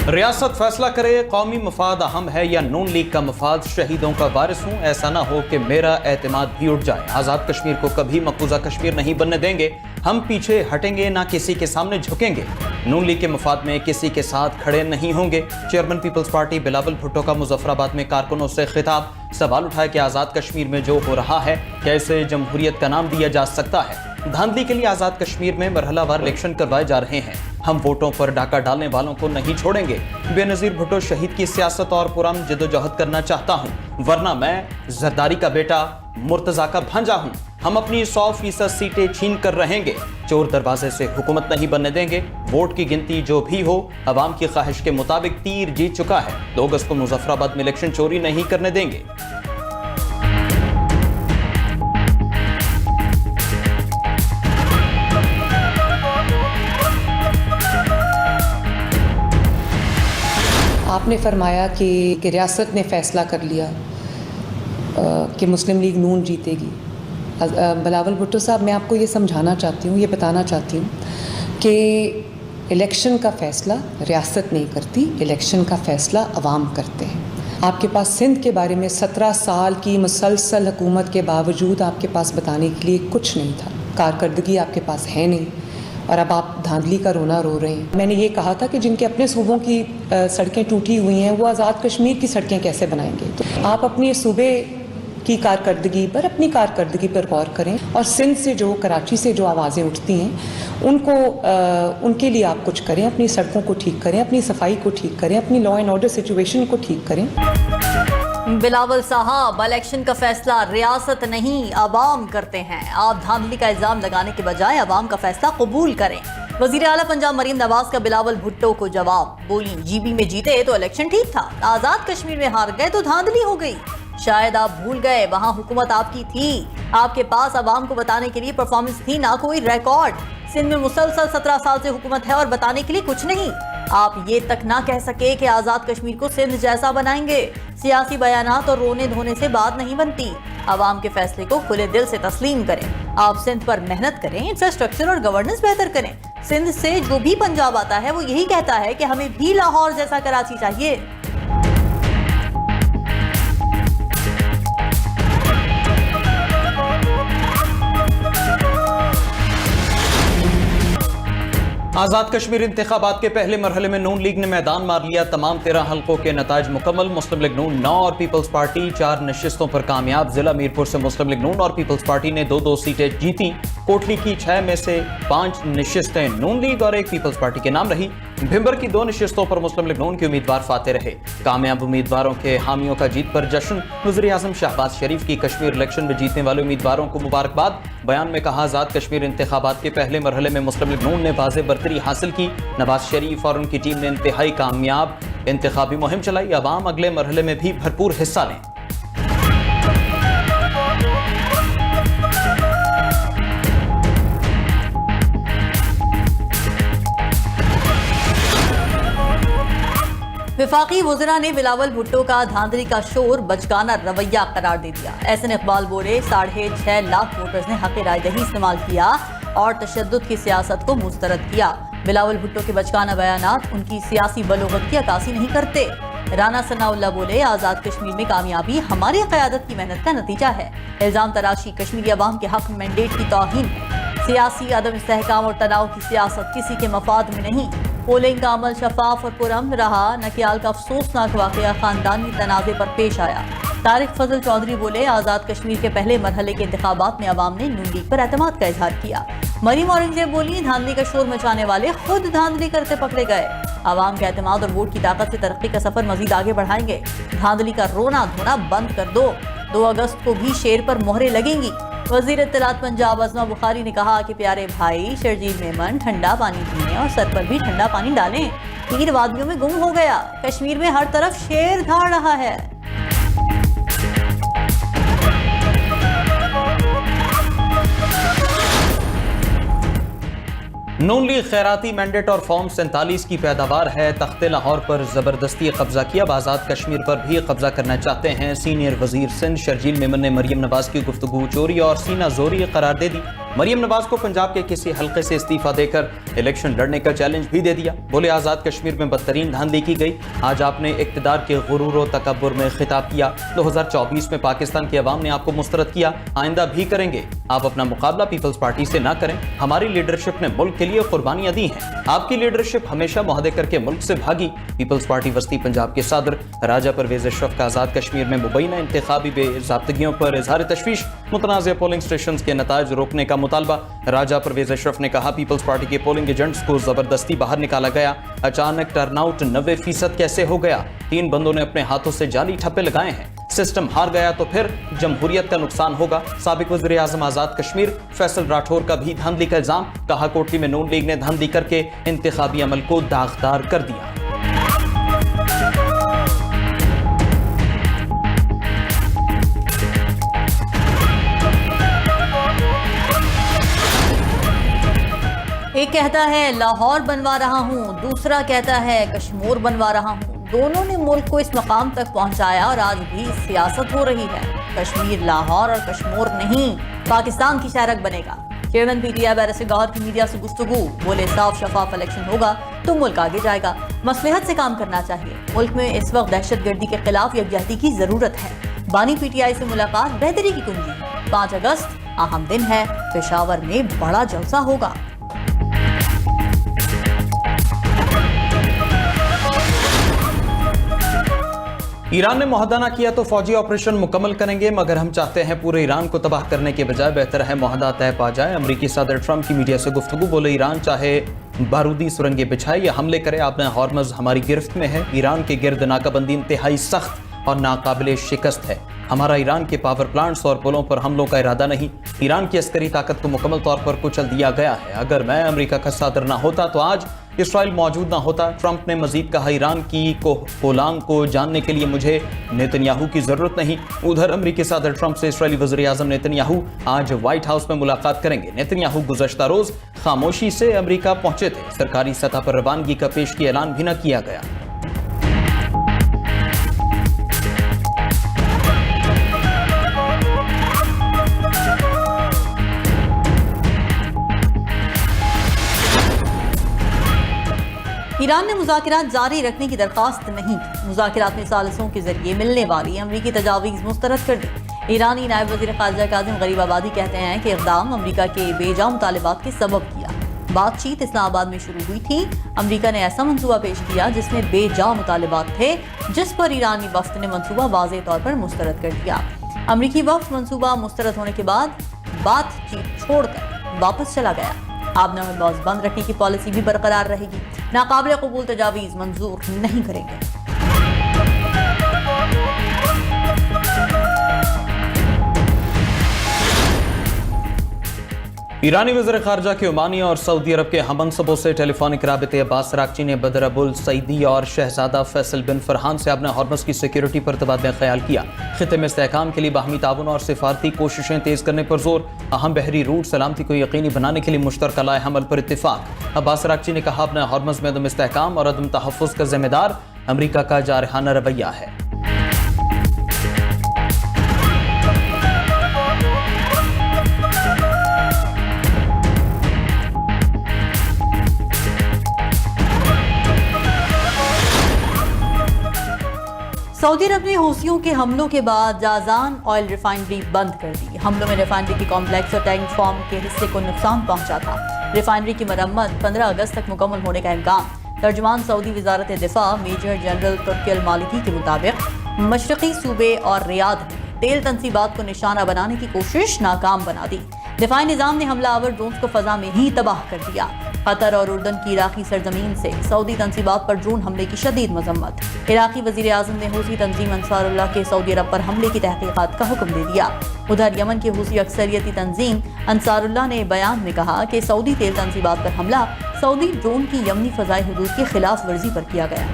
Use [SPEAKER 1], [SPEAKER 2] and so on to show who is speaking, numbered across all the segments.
[SPEAKER 1] रियासत फैसला करे, कौमी मफाद अहम है या नून लीग का मफाद। शहीदों का वारिस हूँ, ऐसा ना हो कि मेरा एतमाद भी उठ जाए। आज़ाद कश्मीर को कभी मकबूजा कश्मीर नहीं बनने देंगे। हम पीछे हटेंगे, ना किसी के सामने झुकेंगे। नून लीग के मफाद में किसी के साथ खड़े नहीं होंगे। Chairman People's Party Bilawal Bhutto का मुजफ्फराबाद में कारकुनों से खिताब। सवाल उठाया कि आज़ाद कश्मीर में जो हो रहा है कैसे जमहूरियत का नाम दिया जा सकता है। धांधली के लिए आज़ाद कश्मीर में मरहलावार इलेक्शन करवाए जा रहे हैं। हम वोटों पर डाका डालने वालों को नहीं छोड़ेंगे। बेनज़ीर भुट्टो शहीद की सियासत और पुरअमन जदोजहद करना चाहता हूँ, वरना मैं जरदारी का बेटा मुर्तजा का भांजा हूँ। हम अपनी 100% सीटें छीन कर रहेंगे। चोर दरवाजे से हुकूमत नहीं बनने देंगे। वोट की गिनती जो भी हो, अवाम की ख्वाहिश के मुताबिक तीर जीत चुका है। 2 अगस्त को मुजफ्फराबाद में इलेक्शन चोरी नहीं करने देंगे।
[SPEAKER 2] आपने फरमाया कि रियासत ने फ़ैसला कर लिया कि मुस्लिम लीग नून जीतेगी। बिलावल भुट्टो साहब, मैं आपको ये समझाना चाहती हूँ, ये बताना चाहती हूँ कि इलेक्शन का फ़ैसला रियासत नहीं करती, इलेक्शन का फ़ैसला अवाम करते हैं। आपके पास सिंध के बारे में 17 साल की मुसलसल हुकूमत के बावजूद आपके पास बताने के लिए कुछ नहीं था। कारकर्दगी आपके पास है नहीं, और अब आप धांधली का रोना रो रहे हैं। मैंने ये कहा था कि जिनके अपने सूबों की सड़कें टूटी हुई हैं, वो आज़ाद कश्मीर की सड़कें कैसे बनाएंगे। तो आप अपने सूबे की कारकर्दगी पर, अपनी कारकर्दगी पर गौर करें, और सिंध से जो, कराची से जो आवाज़ें उठती हैं उनको उनके लिए आप कुछ करें। अपनी सड़कों को ठीक करें, अपनी सफाई को ठीक करें, अपनी लॉ एंड ऑर्डर सिचुएशन को ठीक करें।
[SPEAKER 3] बिलावल साहब, इलेक्शन का फैसला रियासत नहीं अवाम करते हैं। आप धांधली का इल्जाम लगाने के बजाय अवाम का फैसला कबूल करें। वजीर आला पंजाब मरीम नवाज का बिलावल भुट्टो को जवाब। बोली, जीबी में जीते तो इलेक्शन ठीक था, आजाद कश्मीर में हार गए तो धांधली हो गई। शायद आप भूल गए, वहां हुकूमत आपकी थी, आपके पास अवाम को बताने के लिए परफॉर्मेंस थी, ना कोई रिकॉर्ड। सिंध में मुसलसल 17 साल से हुकूमत है और बताने के लिए कुछ नहीं। आप ये तक ना कह सके कि आज़ाद कश्मीर को सिंध जैसा बनाएंगे। सियासी बयानात और रोने धोने से बात नहीं बनती। आवाम के फैसले को खुले दिल से तस्लीम करें। आप सिंध पर मेहनत करें, इंफ्रास्ट्रक्चर और गवर्नेंस बेहतर करें। सिंध से जो भी पंजाब आता है वो यही कहता है कि हमें भी लाहौर जैसा कराची चाहिए।
[SPEAKER 1] आज़ाद कश्मीर इंतखाबात के पहले मरहले में नून लीग ने मैदान मार लिया। तमाम 13 हल्कों के नताज मुकम्मल। मुस्लिम लीग नून 9 और पीपल्स पार्टी 4 नशिस्तों पर कामयाब। जिला मीरपुर से मुस्लिम लीग नून और पीपल्स पार्टी ने 2-2 सीटें जीती। कोटली की 6 में से 5 नशिस्तें नून लीग और 1 पीपल्स पार्टी के नाम रही। भिंबर की 2 नशिस्तों पर मुस्लिम लीग नून के उम्मीदवार फाते रहे। कामयाब उम्मीदवारों के हामियों का जीत पर जश्न। वज़ीर आज़म शहबाज शरीफ की कश्मीर इलेक्शन में जीतने वाले उम्मीदवारों को मुबारकबाद। बयान में कहा, आज़ाद कश्मीर इंतखाबात के पहले मरहले में मुस्लिम लीग नून ने वाज़ेह बरतरी हासिल की। नवाज शरीफ और उनकी टीम ने इंतहाई कामयाब इंतखाबी मुहिम चलाई। अवाम अगले मरहले में भी भरपूर हिस्सा लें।
[SPEAKER 3] विफाकी वज़रा ने बिलावल भुट्टो का धांधली का शोर बचकाना रवैया करार दे दिया। एहसन इकबाल बोले, 6.5 लाख वोटर्स ने हक़ राय दही इस्तेमाल किया और तशद्दुद की सियासत को मुस्तरद किया। बिलावल भुट्टो के बचकाना बयानात उनकी सियासी बलोगत की अक्कासी नहीं करते। राना सनाउल्लाह बोले, आज़ाद कश्मीर में कामयाबी हमारी क़यादत की मेहनत का नतीजा है। इल्ज़ाम तराशी कश्मीरी अवाम के हक़ मैंडेट की तौहीन है। सियासी अदम इस्तेहकाम और तनाव की सियासत किसी के मफाद में नहीं। पोलिंग का अमल शफाफ और पुरअमन रहा। नकियाल का अफसोसनाक वाक़या खानदानी तनाज़े पर पेश आया। तारिक फजल चौधरी बोले, आज़ाद कश्मीर के पहले मरहले के इंतखाबात में अवाम ने नून लीग पर एतमाद का इजहार किया। मरीम औरंगजेब बोली, धांधली का शोर मचाने वाले खुद धांधली करते पकड़े गए। अवाम के एतमाद और वोट की ताकत से तरक्की का सफर मजीद आगे बढ़ाएंगे। धांधली का रोना धोना बंद कर दो। 2 अगस्त को भी शेर पर मोहरें लगेंगी। वज़ीर इत्तलात पंजाब अज़मा बुखारी ने कहा कि प्यारे भाई शर्जील मेमन, ठंडा पानी पीने और सर पर भी ठंडा पानी डालें। तीर वादियों में गुम हो गया। कश्मीर में हर तरफ शेर धाड़ रहा है।
[SPEAKER 1] नून लीग खैराती मैंडेट और फॉर्म 47 की पैदावार है। तख्ते लाहौर पर जबरदस्ती कब्जा किया। आज़ाद कश्मीर पर भी कब्जा करना चाहते हैं। सीनियर वजीर सिंध शर्जील मेमन ने मरियम नवाज की गुफ्तगू चोरी और सीना जोरी करार दे दी। मरियम नवाज को पंजाब के किसी हलके से इस्तीफा देकर इलेक्शन लड़ने का चैलेंज भी दे दिया। बोले आजाद कश्मीर में बदतरीन धांधली की गई। आज आपने इक्तदार के गुरूर और तकब्बुर में खिताब किया। 2024 में पाकिस्तान की आवाम ने आपको मुस्तरद किया, आइंदा भी करेंगे। आप अपना मुकाबला पीपल्स पार्टी से ना करें। हमारी लीडरशिप ने मुल्क के लिए कुर्बानियां दी हैं। आपकी लीडरशिप हमेशा मुआहदे करके मुल्क से भागी। पीपल्स पार्टी वस्ती पंजाब के सदर राजा परवेज अशरफ का आजाद कश्मीर में मुबैना इंतखाबी बेज़ाब्तगियों पर इजहार तशवीश। मुतनाज़ पोलिंग स्टेशन के नताइज रोकने का मुतालबा। राजा परवेज अशरफ ने कहा पीपल्स पार्टी के पोलिंग एजेंट्स को जबरदस्ती बाहर निकाला गया। अचानक टर्नआउट 90% कैसे हो गया? 3 बंदों ने अपने हाथों से जाली ठप्पे लगाए हैं। सिस्टम हार गया तो फिर जमहूरियत का नुकसान होगा। साबिक वज़ीर आज़म आजाद कश्मीर फैसल राठौर का भी धांधली का इल्जाम। कहा कोटली में नून लीग ने धांधली करके इंतखाबी अमल को दागदार कर दिया।
[SPEAKER 3] एक कहता है लाहौर बनवा रहा हूं, दूसरा कहता है कश्मीर बनवा रहा हूं। दोनों ने मुल्क को इस मकाम तक पहुंचाया और आज भी सियासत हो रही है। कश्मीर लाहौर और कश्मीर नहीं, पाकिस्तान की शहरक बनेगा। चेयरमैन पीटीआई बैरिस्टर गौहर की मीडिया से गुफ्तगू। बोले साफ शफाफ इलेक्शन होगा तो मुल्क आगे जाएगा। मसलहत से काम करना चाहिए। मुल्क में इस वक्त दहशतगर्दी के खिलाफ यकजहती की जरूरत है। बानी पीटीआई से मुलाकात बेहतरी की कुंजी। 5 अगस्त अहम दिन है, पेशावर में बड़ा जलसा होगा।
[SPEAKER 1] ईरान ने मुआहदा किया तो फौजी ऑपरेशन मुकम्मल करेंगे, मगर हम चाहते हैं पूरे ईरान को तबाह करने के बजाय बेहतर है मुआहदा तय पा जाए। अमरीकी सदर ट्रंप की मीडिया से गुफ्तगू। बोले ईरान चाहे बारूदी सुरंगें बिछाए या हमले करे, आपने हॉर्मज़ हमारी गिरफ्त में है। ईरान के गिर्द नाकाबंदी इंतहाई सख्त और नाकाबिले शिकस्त है। हमारा ईरान के पावर प्लांट्स और पुलों पर हमलों का इरादा नहीं। ईरान की अस्करी ताकत को मुकम्मल तौर पर कुचल दिया गया है। अगर मैं अमेरिका का सदर ना होता तो आज इसराइल मौजूद ना होता। ट्रंप ने मजीद कहा ईरान की कोलांग को जानने के लिए मुझे नेतन्याहू की जरूरत नहीं। उधर अमेरिकी सदर ट्रंप से इसराइली वज़ीर आज़म नेतन्याहू आज व्हाइट हाउस में मुलाकात करेंगे। नेतन्याहू गुज़श्ता रोज खामोशी से अमेरिका पहुंचे थे। सरकारी सतह पर रवानगी का पेशगी ऐलान भी न किया गया।
[SPEAKER 3] ईरान ने मुज़ाकरात जारी रखने की दरख्वास्त नहीं की। मुज़ाकरात में सालिसों के जरिए मिलने वाली अमरीकी तजावीज़ मुस्तरद कर दी। ईरानी नायब वज़ीर ख़ारिजा काज़िम गरीबाबादी कहते हैं कि इक़दाम अमरीका के बेजा मुतालबात के सबब किया। बातचीत इस्लामाबाद में शुरू हुई थी। अमरीका ने ऐसा मंसूबा पेश किया जिसमें बेजा मुतालबात थे, जिस पर ईरानी वफ़द ने मंसूबा वाज़ेह तौर पर मुस्तरद कर दिया। अमरीकी वफ़द मंसूबा मुस्तरद होने के बाद बातचीत छोड़कर वापस चला गया। आबना हरबोज बंद रखने की पॉलिसी भी बरकरार रहेगी। नाकाबिले कबूल तजावीज़ मंजूर नहीं करेंगे।
[SPEAKER 1] ईरानी वज़ीर ख़ारिजा के ओमानी और सऊदी अरब के हममनसबों से टेलीफोनिक राबते। अब्बास अराग़ची ने बदर अबुल सईदी और शहजादा फैसल बिन फरहान से अपने हॉर्मज़ की सिक्योरिटी पर तबादला ख्याल किया। खित्ते में इस्तेहकाम के लिए बाहमी ताउन और सिफारती कोशिशें तेज़ करने पर जोर। अहम बहरी रूट सलामती को यकीनी बनाने के लिए मुश्तरका लाए हमल पर इत्तिफाक। अब्बास अराग़ची ने कहा अपने हॉर्मज़ में अदम इस्तेहकाम और अदम तहफ़्फ़ुज़ का जिम्मेदार अमरीका का जारहाना रवैया है।
[SPEAKER 3] सऊदी अरब ने हूसियों के हमलों के बाद जाजान ऑयल रिफाइनरी बंद कर दी। हमलों में रिफाइनरी की कॉम्प्लेक्स और टैंक फार्म के हिस्से को नुकसान पहुंचा था। रिफाइनरी की मरम्मत 15 अगस्त तक मुकम्मल होने का इम्कान। तर्जुमान सऊदी वजारत दिफा मेजर जनरल तुर्की अल मालिकी के मुताबिक मशरक़ी सूबे और रियाद में तेल तनसीबात को निशाना बनाने की कोशिश नाकाम बना दी। दिफाई निज़ाम ने हमलावर ड्रोन्स को फ़ज़ा में ही तबाह कर दिया। कतर और उर्दन की इराक़ी सरजमीन से सऊदी तनसीबात पर ड्रोन हमले की शदीद मजम्मत। इराक़ी वज़ीर आज़म ने हूसी तंजीम अंसारुल्लाह के सऊदी अरब पर हमले की तहक़ीक़ात का हुक्म दे दिया। उधर यमन की हूसी अक्सरियती तंजीम अंसारुल्लाह ने बयान में कहा कि सऊदी तेल तनसीबात पर हमला सऊदी ड्रोन की यमनी फ़ज़ाई हुदूद की खिलाफ वर्जी पर किया गया।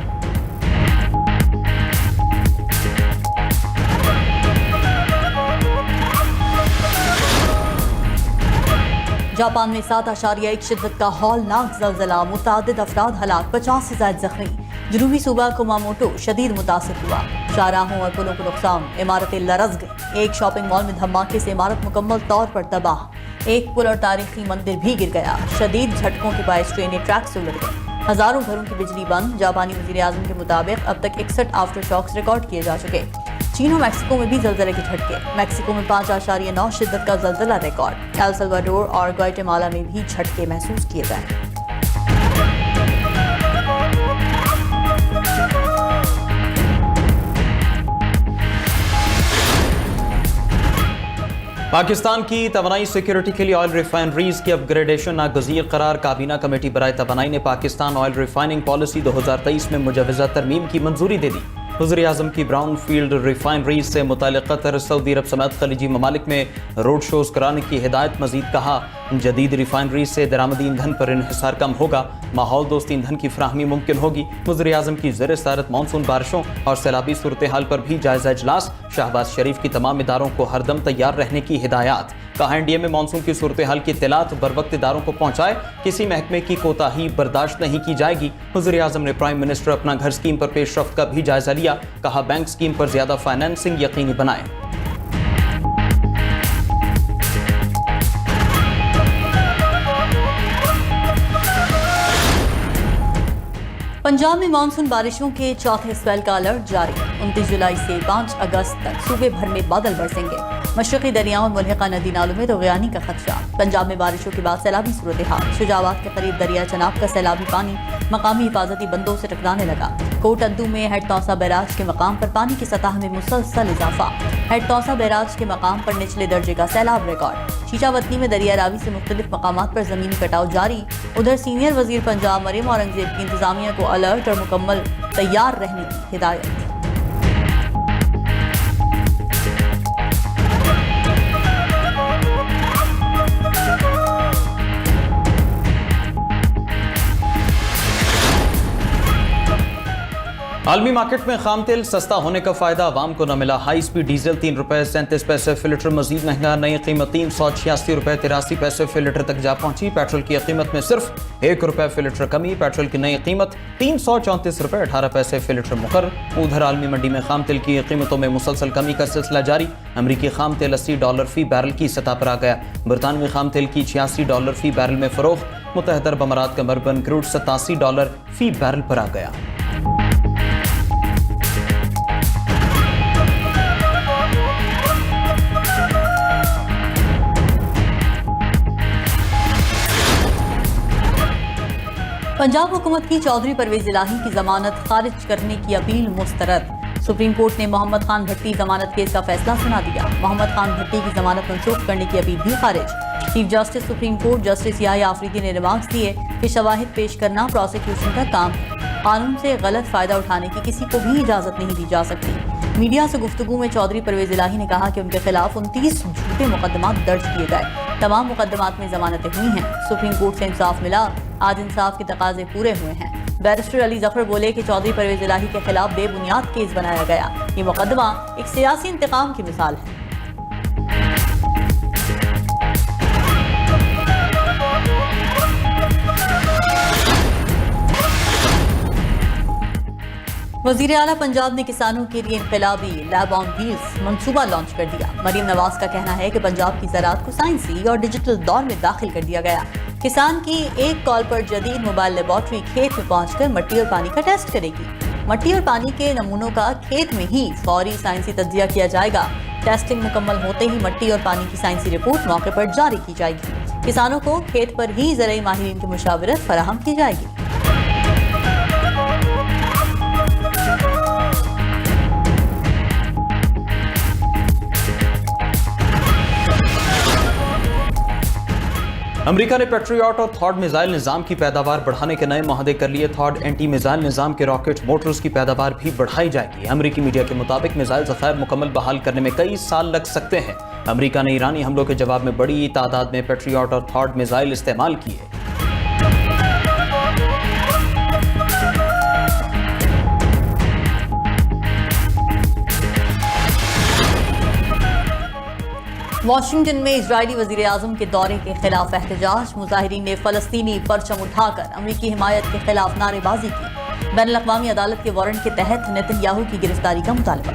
[SPEAKER 3] जापान में 7.1 शिद्दत का हौलनाक जलजला, मुतादिद अफराद हलाक, 50 से ज्यादा जख्मी। जनूबी सूबा कुमामोटो शदीद मुतासिर हुआ, शाहराहों और पुलों को नुकसान, इमारतें लरज गई। एक शॉपिंग मॉल में धमाके से इमारत मुकम्मल तौर पर तबाह। एक पुल और तारीखी मंदिर भी गिर गया। शदीद झटकों के बायस ट्रेनें ट्रैक से उलट गई। हजारों घरों की बिजली बंद। जापानी वजीर आजम के मुताबिक अब तक 61 आफ्टर शॉक्स रिकॉर्ड किए जा चुके। चीन और मैक्सिको में भी जलजले के झटके। मैक्सिको में 5.9 शिद्दत का जलजला रिकॉर्ड। एल सल्वाडोर और ग्वाटेमाला में भी झटके महसूस किए गए।
[SPEAKER 1] पाकिस्तान की तवानाई सिक्योरिटी के लिए ऑयल रिफाइनरीज की अपग्रेडेशन नागजीर करार। काबीना कमेटी बराए तवानाई ने पाकिस्तान ऑयल रिफाइनिंग पॉलिसी 2023 में मुजवजा तरमीम की मंजूरी दे दी। वज़ीर आज़म की ब्राउन फील्ड रिफाइनरीज से मुताल्लिक़ कतर, सऊदी अरब समेत खलीजी ममालिक में रोड शोज कराने की हिदायत। मजीद कहा, जदीद रिफाइनरीज से दरामदी ईंधन पर इन्हिसार कम होगा, माहौल दोस्त ईंधन की फराहमी मुमकिन होगी। वज़ीर आज़म की ज़ेर सदारत मानसून बारिशों और सैलाबी सूरत हाल पर भी जायजा इजलास। शहबाज शरीफ की तमाम इदारों को हरदम तैयार रहने की हिदायत। कहा, एनडीए में मानसून की सूरत हाल की इत्तलात बरवक्त इदारों को पहुंचाए, किसी महकमे की कोताही बर्दाश्त नहीं की जाएगी। वज़ीर आज़म ने प्राइम मिनिस्टर अपना घर स्कीम पर पेशरफ्त का भी जायजा लिया। कहा, बैंक स्कीम पर ज्यादा फाइनेंसिंग यकीनी बनाएं।
[SPEAKER 3] पंजाब में मानसून बारिशों के चौथे स्पेल का अलर्ट जारी। 29 जुलाई से 5 अगस्त तक सूबे भर में बादल बरसेंगे। मशरक़ी दरियाओं और मुल्हिका नदी नालों में रोगियानी का खदशा। पंजाब में बारिशों के बाद सैलाबी सूरत हाल। शुजाबाद के करीब दरिया चनाब का सैलाबी पानी मकामी हिफाजती बंदों से टकराने लगा। कोट अद्दू में हेड तौसा बैराज के मकाम पर पानी की सतह में मुसलसल इजाफा। हेड तौसा बैराज के मकाम पर निचले दर्जे का सैलाब रिकॉर्ड। शीशावतनी में दरिया रावी से मुख्तलिफ मकामात पर जमीनी कटाव जारी। उधर सीनियर वजीर पंजाब मरियम औरंगजेब की इंतजामिया को अलर्ट और मुकम्मल तैयार रहने की हिदायत।
[SPEAKER 1] आलमी मार्केट में खाम तेल सस्ता होने का फायदा आवाम को न मिला। हाई स्पीड डीजल 3 रुपए 37 पैसे फी लीटर मजीद महंगा। नई कीमत 386 रुपए 83 पैसे फी लीटर तक जा पहुंची। पेट्रोल की कीमत में सिर्फ 1 रुपए फी लीटर कमी। पेट्रोल की नई कीमत 334 रुपए 18 पैसे फी लीटर मुकर्रर। उधर आलमी मंडी में खाम तेल की कीमतों में मुसलसल कमी का सिलसिला जारी। अमरीकी खाम तेल $80 फी बैरल की सतह पर आ गया। बरतानवी खाम तेल की $86 फी बैरल में फरोख्त। मुत्तहिदा अरब अमारात का मरबन क्रूड $87 फी बैरल पर आ गया।
[SPEAKER 3] पंजाब हुकूमत की चौधरी परवेज इलाही की जमानत खारिज करने की अपील मुस्तरद। सुप्रीम कोर्ट ने मोहम्मद खान भट्टी जमानत केस का फैसला सुना दिया। मोहम्मद खान भट्टी की जमानत मंसूख करने की अपील भी खारिज। Chief justice supreme court justice Yahya Afridi ने रिमार्क्स दिए कि शवाहिद पेश करना प्रोसिक्यूशन का काम है। कानून से गलत फायदा उठाने की किसी को भी इजाजत नहीं दी जा सकती। मीडिया से गुफ्तगू में चौधरी परवेज इलाही ने कहा कि उनके खिलाफ 29 झूठे मुकदमात दर्ज किए गए। तमाम मुकदमात में जमानतें हुई हैं। सुप्रीम कोर्ट से इंसाफ मिला, आज इंसाफ के तकाजे पूरे हुए हैं। बैरिस्टर अली जफर बोले कि चौधरी परवेज इलाही के खिलाफ बेबुनियाद केस बनाया गया। ये मुकदमा एक सियासी इंतकाम की मिसाल है। वजीर आला पंजाब ने किसानों के लिए इनकलाबी लैब ऑन व्हील्स मंसूबा लॉन्च कर दिया। मरियम नवाज का कहना है कि पंजाब की ज़राअत को साइंसी और डिजिटल दौर में दाखिल कर दिया गया। किसान की एक कॉल पर जदीद मोबाइल लेबॉर्ट्री खेत में पहुंचकर मिट्टी और पानी का टेस्ट करेगी। मिट्टी और पानी के नमूनों का खेत में ही फौरी साइंसी तज्जिया किया जाएगा। टेस्टिंग मुकम्मल होते ही मिट्टी और पानी की साइंसी रिपोर्ट मौके पर जारी की जाएगी। किसानों को खेत पर ही ज़राई माहिरीन की मुशावरत फराहम की जाएगी।
[SPEAKER 1] अमेरिका ने पेट्रियट और थॉड मिसाइल निजाम की पैदावार बढ़ाने के नए माहदे कर लिए। थॉड एंटी मिसाइल निजाम के रॉकेट मोटर्स की पैदावार भी बढ़ाई जाएगी। अमेरिकी मीडिया के मुताबिक मिसाइल ज़खायर मुकम्मल बहाल करने में कई साल लग सकते हैं। अमेरिका ने ईरानी हमलों के जवाब में बड़ी तादाद में पेट्रियट और थॉड मिसाइल इस्तेमाल किए।
[SPEAKER 3] वाशिंगटन में इजरायली वजीर आजम के दौरे के खिलाफ एहतजाज। मुजाहिरीन ने फलस्तीनी परचम उठाकर अमरीकी हिमायत के खिलाफ नारेबाजी की। बैनुल अक़वामी अदालत के वारंट के तहत नेतन्याहू की गिरफ्तारी का मुतालबा।